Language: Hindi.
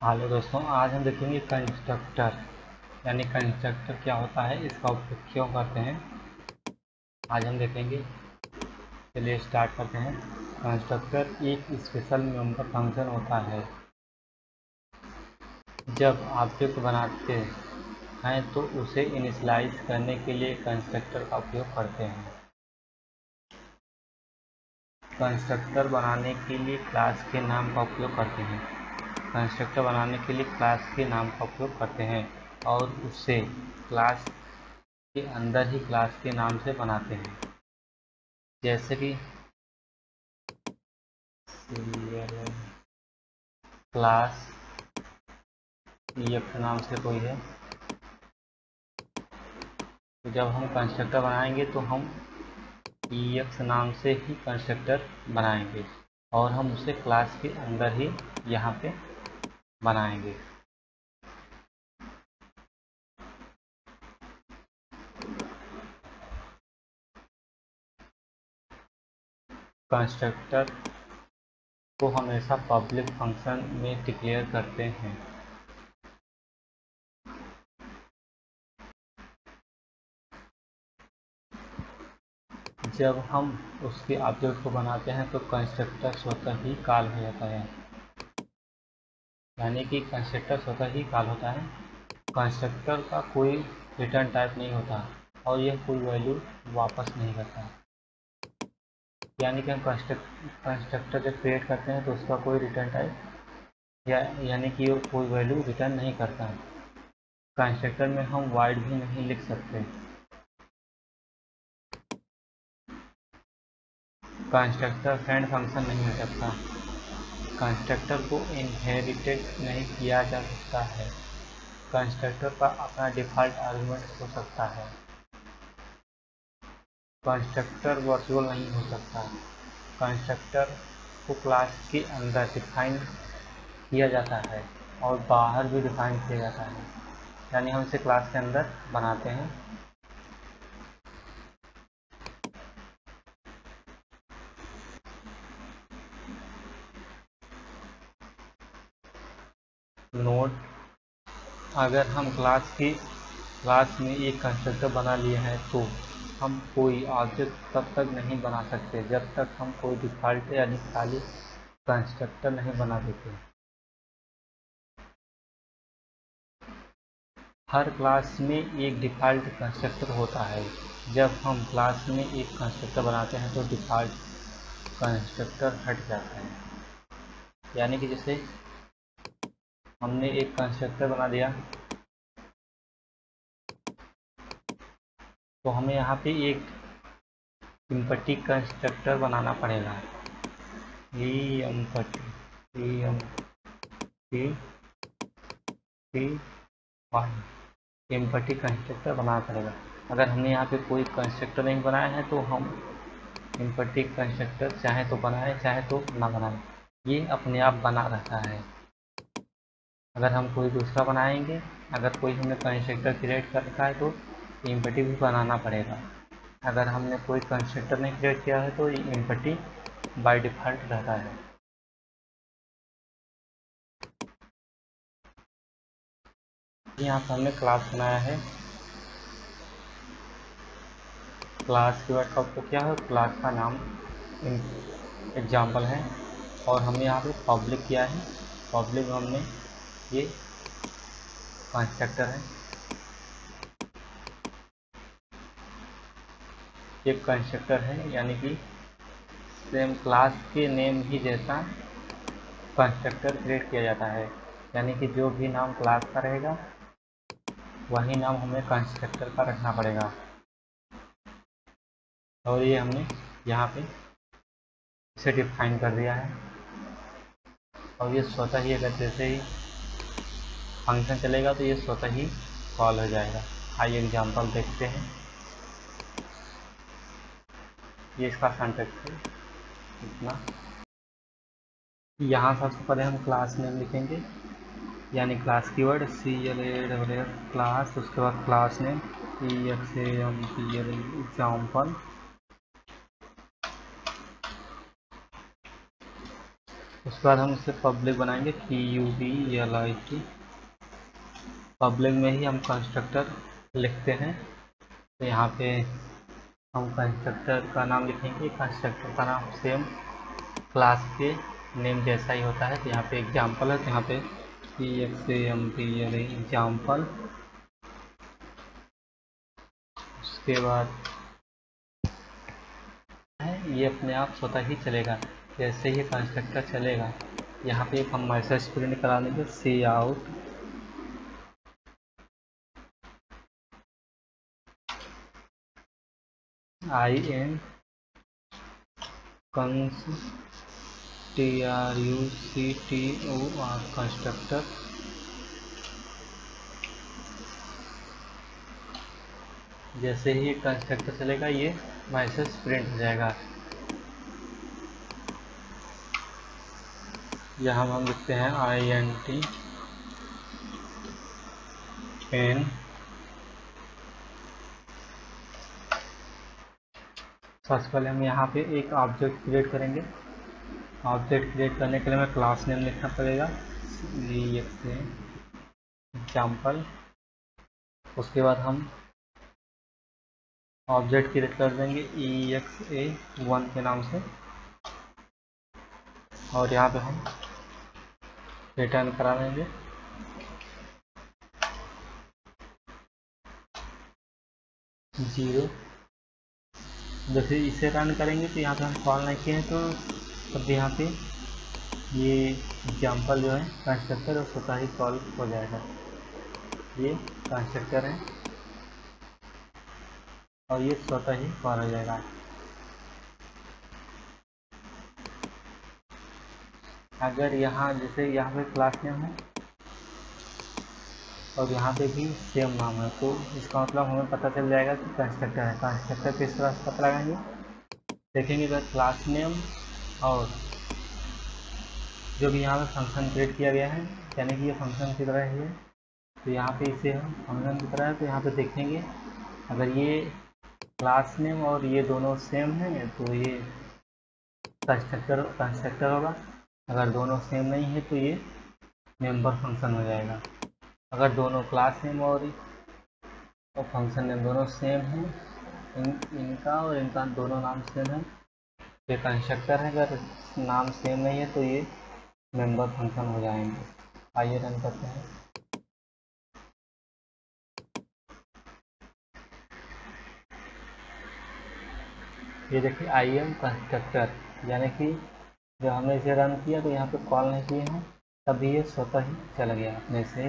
हेलो दोस्तों, आज हम देखेंगे कंस्ट्रक्टर यानी कंस्ट्रक्टर क्या होता है, इसका उपयोग क्यों करते हैं, आज हम देखेंगे। चलिए स्टार्ट करते हैं। कंस्ट्रक्टर एक स्पेशल मेंबर फंक्शन होता है। जब ऑब्जेक्ट बनाते हैं तो उसे इनिशियलाइज करने के लिए कंस्ट्रक्टर का उपयोग करते हैं। कंस्ट्रक्टर बनाने के लिए क्लास के नाम का उपयोग करते हैं। कंस्ट्रक्टर बनाने के लिए क्लास के नाम का उपयोग करते हैं और उसे क्लास के अंदर ही क्लास के नाम से बनाते हैं। जैसे कि क्लास EF नाम से कोई है, तो जब हम कंस्ट्रक्टर बनाएंगे तो हम EX नाम से ही कंस्ट्रक्टर बनाएंगे और हम उसे क्लास के अंदर ही यहाँ पे बनाएंगे। कंस्ट्रक्टर को हमेशा पब्लिक फंक्शन में डिक्लेयर करते हैं। जब हम उसके ऑब्जेक्ट को बनाते हैं तो कंस्ट्रक्टर स्वतः ही कॉल हो जाता है, यानी कि कंस्ट्रक्टर स्वतः ही कॉल होता है। कंस्ट्रक्टर का कोई रिटर्न टाइप नहीं होता और यह कोई वैल्यू वापस नहीं करता, यानी कि हम कंस्ट्रक्टर जब क्रिएट करते हैं तो उसका कोई रिटर्न टाइप यानी कि वो कोई वैल्यू रिटर्न नहीं करता। कंस्ट्रक्टर में हम वॉइड भी नहीं लिख सकते। कंस्ट्रक्टर फ्रेंड फंक्शन नहीं हो सकता। कंस्ट्रक्टर को इनहेरिटेड नहीं किया जा सकता है। कंस्ट्रक्टर का अपना डिफ़ॉल्ट आर्गुमेंट हो सकता है। कंस्ट्रक्टर वर्चुअल नहीं हो सकता। कंस्ट्रक्टर को क्लास के अंदर डिफाइन किया जाता है और बाहर भी डिफाइन किया जाता है, यानी हम इसे क्लास के अंदर बनाते हैं। नोट, अगर हम क्लास में एक कंस्ट्रक्टर बना लिए हैं तो हम कोई ऑब्जेक्ट तब तक नहीं बना सकते जब तक हम कोई डिफ़ॉल्ट यानी खाली कंस्ट्रक्टर नहीं बना देते। हर क्लास में एक डिफ़ॉल्ट कंस्ट्रक्टर होता है। जब हम क्लास में एक कंस्ट्रक्टर बनाते हैं तो डिफ़ॉल्ट कंस्ट्रक्टर हट जाता है, यानी कि जैसे हमने एक कंस्ट्रक्टर बना दिया तो हमें यहाँ पे एक एम्पटी कंस्ट्रक्टर बनाना पड़ेगा। एम्पटी कंस्ट्रक्टर बनाना पड़ेगा। अगर हमने यहाँ पे कोई कंस्ट्रक्टर नहीं बनाया है तो हम एम्पटी कंस्ट्रक्टर चाहे तो बनाए चाहे तो ना बनाए, ये अपने आप बना रहता है। अगर हम कोई दूसरा बनाएंगे, अगर कोई हमने कंस्ट्रक्टर क्रिएट कर रखा है तो एम्पटी भी बनाना पड़ेगा। अगर हमने कोई कंस्ट्रक्टर नहीं क्रिएट किया है तो एम्पटी बाय डिफ़ॉल्ट रहता है। यहाँ पर हमने क्लास बनाया है। क्लास कीवर्ड का उपयोग क्या है, क्लास का नाम एग्जाम्पल है और हमने यहाँ पे पब्लिक किया है। पब्लिक हमने ये कंस्ट्रक्टर है, एक कंस्ट्रक्टर है, यानी कि सेम क्लास के नेम ही जैसा कंस्ट्रक्टर क्रिएट किया जाता है, यानी कि जो भी नाम क्लास का रहेगा वही नाम हमें कंस्ट्रक्टर का रखना पड़ेगा। और ये हमने यहाँ पे इसे डिफाइन कर दिया है और ये स्वतः ही अगर जैसे ही फंक्शन चलेगा तो ये स्वतः ही कॉल हो जाएगा। आइए एग्जांपल देखते हैं। ये इसका सिंटैक्स है इतना। यहाँ सबसे पहले हम क्लास नेम लिखेंगे, यानी क्लास कीवर्ड CLASS क्लास, उसके बाद क्लास नेम EXAMPL एग्जाम्पल, उसके बाद हम इसे पब्लिक बनाएंगे PUBLIC। पब्लिक में ही हम कंस्ट्रक्टर लिखते हैं। तो यहाँ पे हम कंस्ट्रक्टर का नाम लिखेंगे। कंस्ट्रक्टर का नाम सेम क्लास के नेम जैसा ही होता है। तो यहाँ पे एग्जाम्पल है, तो यहाँ पे EXAMPL एग्जाम्पल। उसके बाद ये अपने आप स्वतः ही चलेगा। जैसे ही कंस्ट्रक्टर चलेगा, यहाँ पे एक हम मैसेज प्रिंट करा देंगे, सी आउट IN TRUCTOR कंस्ट्रक्टर। जैसे ही कंस्ट्रक्टर चलेगा, ये मैसेज प्रिंट हो जाएगा। यहाँ हम लिखते हैं INT N। सबसे पहले हम यहाँ पे एक ऑब्जेक्ट क्रिएट करेंगे। ऑब्जेक्ट क्रिएट करने के लिए हमें क्लास नेम लिखना पड़ेगा, एग्जाम्पल। उसके बाद हम ऑब्जेक्ट क्रिएट कर देंगे EXA1 के नाम से, और यहाँ पे हम रिटर्न करा देंगे 0। जैसे इसे रन करेंगे तो यहाँ पे हम कॉल नहीं किए हैं, तो तब यहाँ पे ये एग्जाम्पल जो है कंस्ट्रक्टर, और स्वतः ही कॉल हो जाएगा। ये कंस्ट्रक्टर है और ये स्वतः ही कॉल हो जाएगा। अगर यहाँ जैसे यहाँ पे क्लास नेम है और यहाँ पे भी सेम नाम है, तो इसका मतलब हमें पता चल जाएगा कि कंस्ट्रक्टर है। कंस्ट्रक्टर किस तरह से पता लगाएंगे, देखेंगे अगर क्लास नेम और जो भी यहाँ पे फंक्शन क्रिएट किया गया है, यानी कि ये फंक्शन की तरह है, तो यहाँ पे इसे हम फंक्शन की तरह है, तो यहाँ पे देखेंगे अगर ये क्लास नेम और ये दोनों सेम है तो ये कंस्ट्रक्टर होगा। अगर दोनों सेम नहीं है तो ये मेंबर फंक्शन हो जाएगा। अगर दोनों क्लास नेम और फंक्शन नेम दोनों सेम है, इनका और इनका दोनों नाम सेम है, ये कंस्ट्रक्टर है। अगर नाम सेम नहीं है तो ये मेंबर फंक्शन हो जाएंगे। आइए रन करते हैं। ये देखिए IM कंस्ट्रक्टर, यानी कि जब हमने इसे रन किया तो यहाँ पे कॉल नहीं किए हैं, तभी ये स्वतः ही चल गया अपने से।